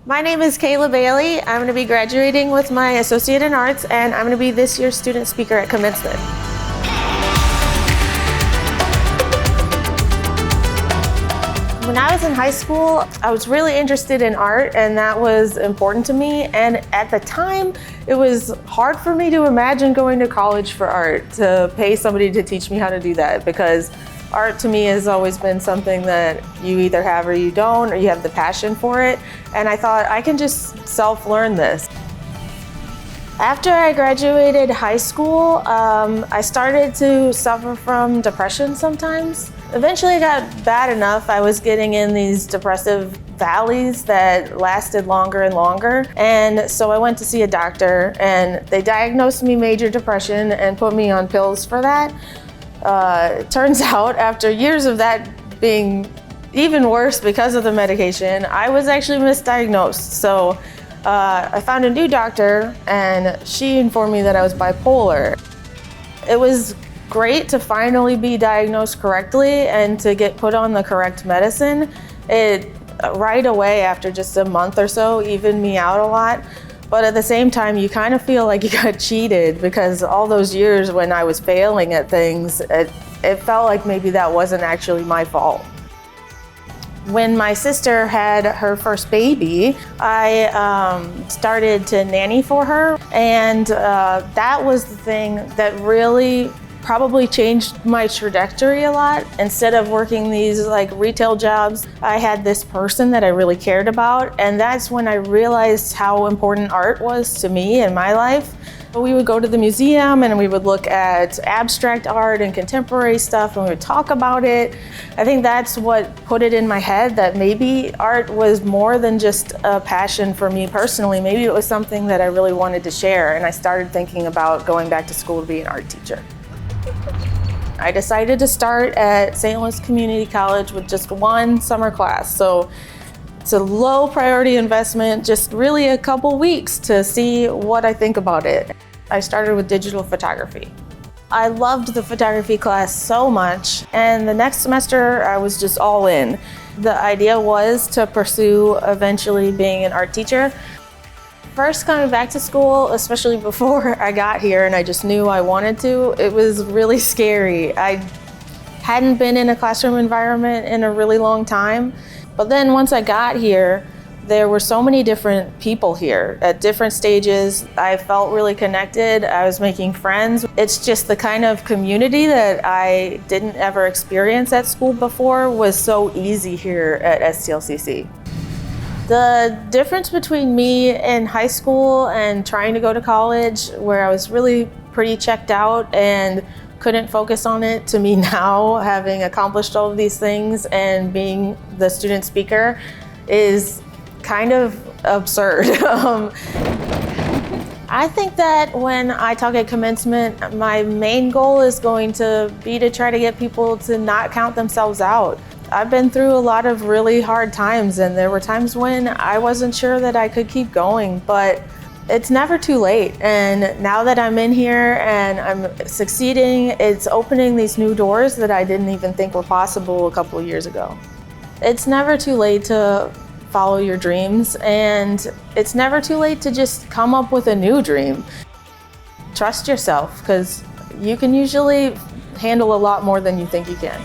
My name is Kayla Bailey. I'm going to be graduating with my Associate in Arts, and I'm going to be this year's student speaker at Commencement. When I was in high school, I was really interested in art, and that was important to me. And at the time, it was hard for me to imagine going to college for art, to pay somebody to teach me how to do that, because art to me has always been something that you either have or you don't, or you have the passion for it. And I thought, I can just self-learn this. After I graduated high school, I started to suffer from depression sometimes. Eventually it got bad enough. I was getting in these depressive valleys that lasted longer and longer. And so I went to see a doctor, and they diagnosed me major depression and put me on pills for that. It turns out, after years of that being even worse because of the medication, I was actually misdiagnosed. So I found a new doctor, and she informed me that I was bipolar. It was great to finally be diagnosed correctly and to get put on the correct medicine. It right away, after just a month or so, evened me out a lot. But at the same time, you kind of feel like you got cheated, because all those years when I was failing at things, it felt like maybe that wasn't actually my fault. When my sister had her first baby, I started to nanny for her, and that was the thing that really probably changed my trajectory a lot. Instead of working these like retail jobs, I had this person that I really cared about, and that's when I realized how important art was to me in my life. We would go to the museum and we would look at abstract art and contemporary stuff, and we would talk about it. I think that's what put it in my head that maybe art was more than just a passion for me personally. Maybe it was something that I really wanted to share, and I started thinking about going back to school to be an art teacher. I decided to start at St. Louis Community College with just one summer class. So it's a low priority investment, just really a couple weeks to see what I think about it. I started with digital photography. I loved the photography class so much, and the next semester I was just all in. The idea was to pursue eventually being an art teacher. First coming back to school, especially before I got here and I just knew I wanted to, it was really scary. I hadn't been in a classroom environment in a really long time. But then once I got here, there were so many different people here at different stages. I felt really connected. I was making friends. It's just the kind of community that I didn't ever experience at school before was so easy here at STLCC. The difference between me in high school and trying to go to college, where I was really pretty checked out and couldn't focus on it, to me now, having accomplished all of these things and being the student speaker, is kind of absurd. I think that when I talk at Commencement, my main goal is going to be to try to get people to not count themselves out. I've been through a lot of really hard times, and there were times when I wasn't sure that I could keep going, but it's never too late. And now that I'm in here and I'm succeeding, it's opening these new doors that I didn't even think were possible a couple of years ago. It's never too late to follow your dreams, and it's never too late to just come up with a new dream. Trust yourself, because you can usually handle a lot more than you think you can.